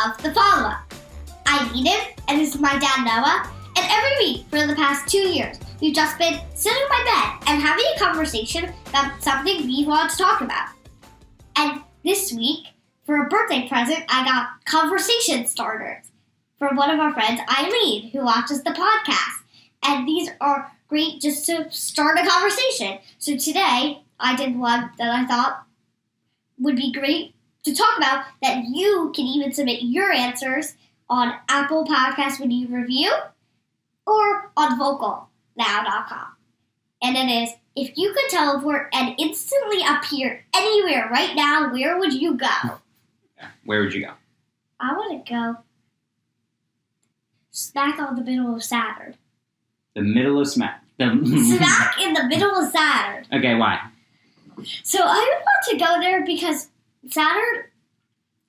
of The Follow-Up. I'm Eden, and this is my dad, Noah, and every week for the past 2 years, we've just been sitting in my bed and having a conversation about something we want to talk about. And this week, for a birthday present, I got conversation starters from one of our friends, Eileen, who watches the podcast. And these are great just to start a conversation. So today, I did one that I thought would be great to talk about, that you can even submit your answers on Apple Podcasts when you review, or on vocalnow.com. And it is, if you could teleport and instantly appear anywhere right now, where would you go? Where would you go? I want to go smack on the middle of Saturn. The middle of smack in the middle of Saturn. Okay, why? So I would want to go there because Saturn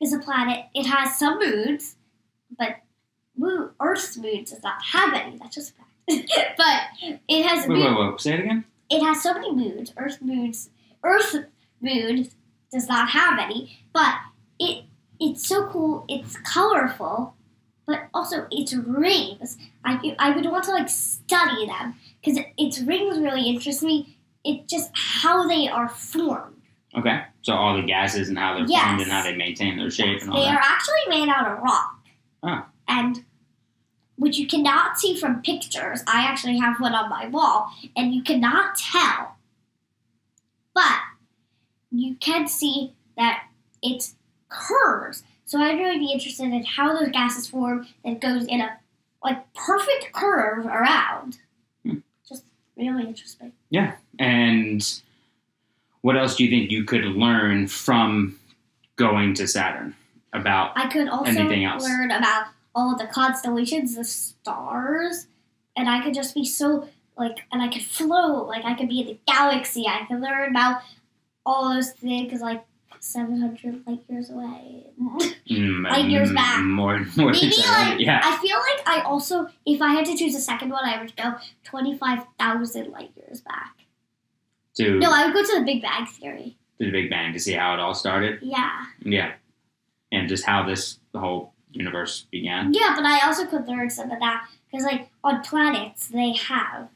is a planet. It has some moons, but Earth's moon does not have any. That's just a fact. But it has Wait. Say it again? It has so many moons. Earth's moon does not have any, but it's so cool. It's colorful, but also its rings. I would want to study them because its rings really interest me. It's just how they are formed. Okay, so all the gases and how they're formed and how they maintain their shape and all that. They are actually made out of rock. Oh. And which you cannot see from pictures. I actually have one on my wall, and you cannot tell. But you can see that it curves. So I'd really be interested in how those gases form that goes in a perfect curve around. Just really interesting. Yeah. And what else do you think you could learn from going to Saturn about I could also anything else? Learn about all of the constellations, the stars, and I could just be so, and I could float, I could be in the galaxy. I could learn about all those things, 700 light years away. Light years back. More Maybe, yeah. I feel like I also, if I had to choose a second one, I would go 25,000 light years back. No, I would go to the Big Bang Theory. To the Big Bang, to see how it all started? Yeah. Yeah. And just how the whole universe began? Yeah, but I also could learn some of that, because, on planets, they have,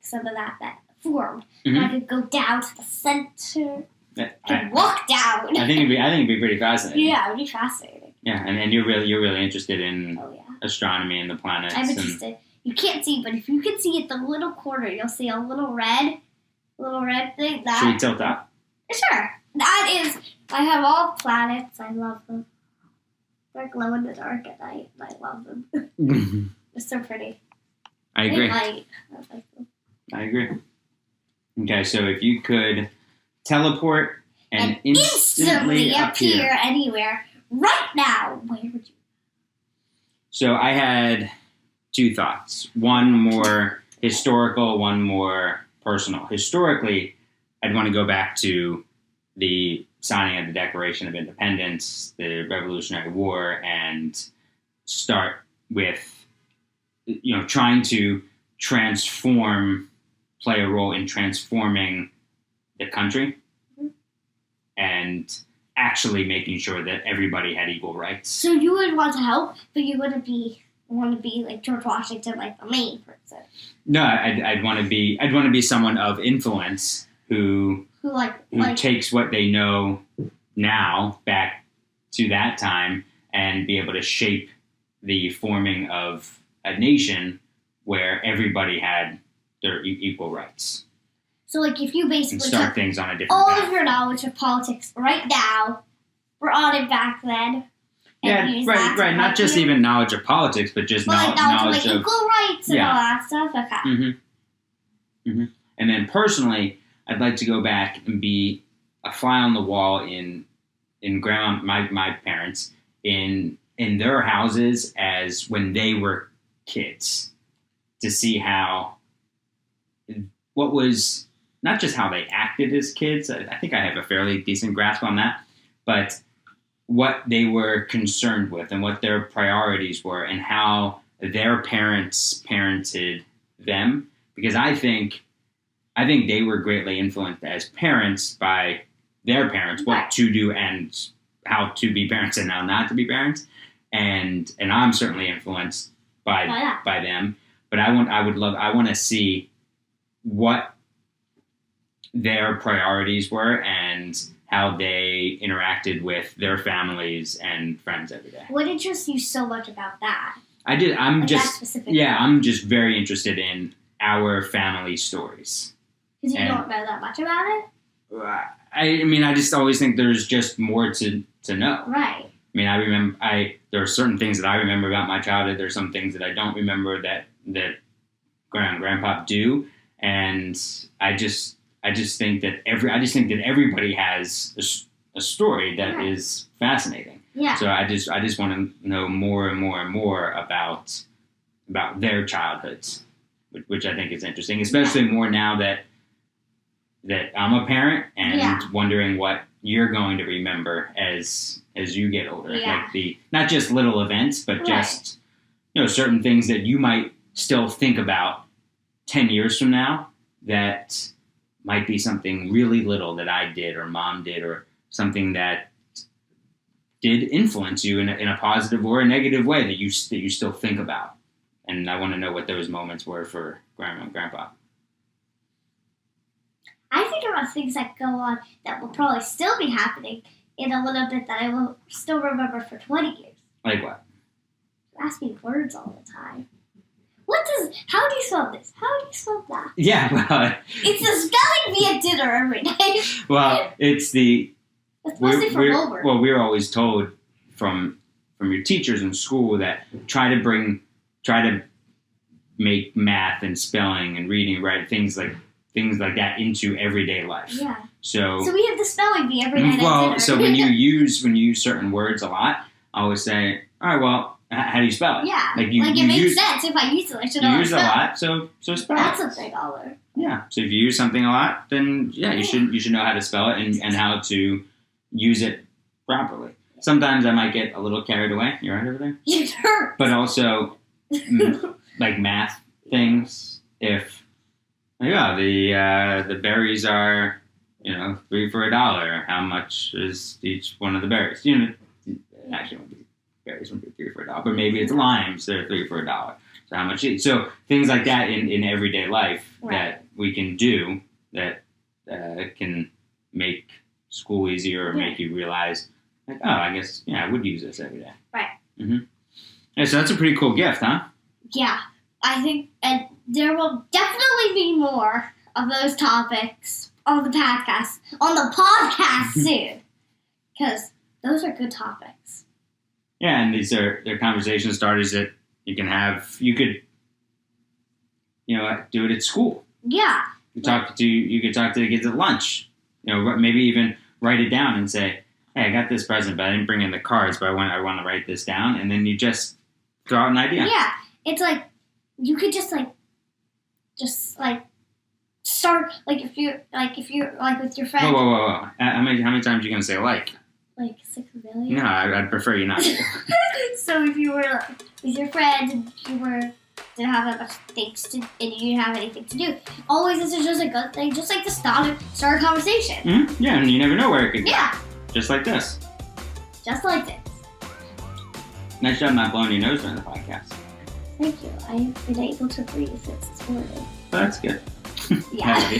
some of that formed. Mm-hmm. And I could go down to the center and walk down. I think it'd be pretty fascinating. Yeah, it would be fascinating. Yeah, and you're really interested in astronomy and the planets. I'm interested. You can't see, but if you can see at the little corner, you'll see a little red thing. Should we tilt up? Sure. That is, I have all planets. I love them. They're glow in the dark at night, and I love them. They're so pretty. I agree. I agree. Okay, so if you could teleport and instantly appear anywhere right now, where would you? So I had two thoughts. One more historical, one more personal. Historically, I'd want to go back to the signing of the Declaration of Independence, the Revolutionary War, and start with, trying to play a role in transforming the country and actually making sure that everybody had equal rights. So you would want to help, but you wouldn't want to be like George Washington, the main person. No, I'd want to be someone of influence who takes what they know now back to that time and be able to shape the forming of a nation where everybody had their equal rights. So, if you basically start took things on a different all path. of your knowledge of politics right now, brought it back then. Yeah, right. Not just even knowledge of politics, but just knowledge of equal rights and all that stuff. Okay. Mm-hmm. And then personally, I'd like to go back and be a fly on the wall in my parents in their houses as when they were kids, to see what was not just how they acted as kids. I think I have a fairly decent grasp on that, but what they were concerned with and what their priorities were and how their parents parented them. Because I think they were greatly influenced as parents by their parents, what to do and how to be parents and how not to be parents. and I'm certainly influenced by them. But I want to see what their priorities were and how they interacted with their families and friends every day. What interests you so much about that? I'm I'm just very interested in our family stories. Because you don't know that much about it? I just always think there's just more to know. Right. I mean, there are certain things that I remember about my childhood. There's some things that I don't remember that Grandma and Grandpa do, and I just think that everybody has a story that is fascinating. Yeah. So I just want to know more and more and more about their childhoods, which I think is interesting, especially more now that I'm a parent and wondering what you're going to remember as you get older. Yeah. Like not just little events, but just certain things that you might still think about 10 years from now that might be something really little that I did or Mom did or something that did influence you in a positive or a negative way that you still think about. And I want to know what those moments were for Grandma and Grandpa. I think about things that go on that will probably still be happening in a little bit that I will still remember for 20 years. Like what? You ask me words all the time. How do you spell this? How do you spell that? Yeah, well... It's the spelling bee at dinner every day. Well, it's mostly from homework. Well, we were always told from your teachers in school that try to make math and spelling and reading, right, things like that into everyday life. Yeah. So we have the spelling bee every night at dinner. So when you use certain words a lot, I always say, all right, well, how do you spell it? Yeah. Like it makes sense if I use it. I should know how to spell it. You use it a lot, so spell That's it. a thing I'll learn. Yeah. So if you use something a lot, then you should know how to spell it and how to use it properly. Sometimes I might get a little carried away. You all right over there? Sure. But also, like math things. If the berries are $3 for $1, how much is each one of the berries? Actually, berries won't be $3 for $1, but maybe it's limes that are $3 for $1. So how much each? So things like that in everyday life that we can do that can make school easier or make you realize, like, oh, I guess I would use this every day. Right. Mm-hmm. Yeah, so that's a pretty cool gift, huh? Yeah, I think, and there will definitely be more of those topics on the podcast soon, because those are good topics. Yeah, and they're conversation starters that you can have. You could, do it at school. Yeah. You could talk to the kids at lunch. Maybe even write it down and say, "Hey, I got this present, but I didn't bring in the cards, but I want to write this down," and then you just throw out an idea. Yeah, it's like you could just start if you're with your friends. Whoa! How many times are you gonna say like? Like 6 million? No, I'd prefer you not to. So if you were with your friends and you didn't have that much things to, and you didn't have anything to do, always this is just a good thing, just like to start a conversation. Mm-hmm. Yeah, and you never know where it could go. Yeah. Just like this. Just like this. Nice job not blowing your nose during the podcast. Thank you. I've been able to breathe since this morning. That's good. Yeah.